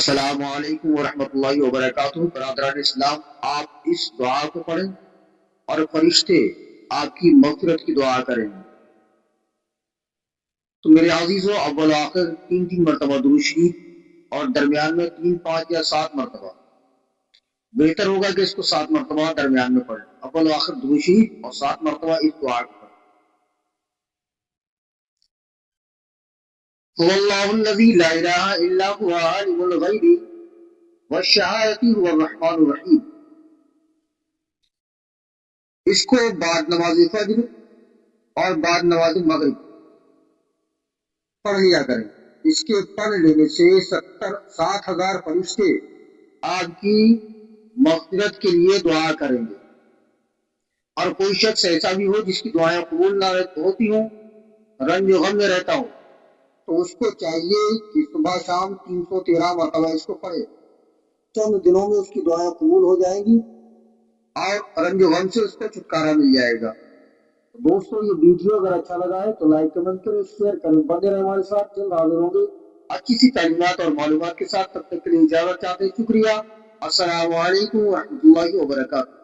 السلام علیکم ورحمۃ اللہ وبرکاتہ۔ برادران اسلام، آپ اس دعا کو پڑھیں اور فرشتے آپ کی مغفرت کی دعا کریں۔ تو میرے عزیزو، اول آخر تین مرتبہ درود شریف اور درمیان میں 3، 5 یا 7 مرتبہ، بہتر ہوگا کہ اس کو 7 مرتبہ درمیان میں پڑھیں۔ اول آخر درود شریف اور 7 مرتبہ اس دعا کو پڑھیں۔ هو اللہ الذی لا الہ الا هو عالم الغیب والشہادۃ هو الرحمن الرحیم۔ اس کو بعد نماز فجر اور بعد نماز مغرب پڑھ لیا کریں۔ اس کے پڑھ لینے سے 60,000 فرشتے آپ کی مغفرت کے لیے دعا کریں گے۔ اور کوئی شخص ایسا بھی ہو جس کی دعائیں قبول نہ ہوتی ہوں، رنج و غم میں رہتا ہو، تو اس کو چاہیے کہ صبح شام 313 مرتبہ اس کو پڑھے۔ چند دنوں میں اس کی دعائیں قبول ہو جائیں گی اور رنج و غم سے اس کو چھٹکارا مل جائے گا۔ دوستو، یہ ویڈیو اگر اچھا لگا ہے تو لائک، کمنٹ کریں، شیئر کریں۔ بنے رہے ہمارے ساتھ، جلد حاضر ہوں گے اچھی سی تعلیمات اور معلومات کے ساتھ۔ تب تک کے لیے اجازت چاہتے ہیں، شکریہ۔ السلام علیکم ورحمۃ اللہ وبرکاتہ۔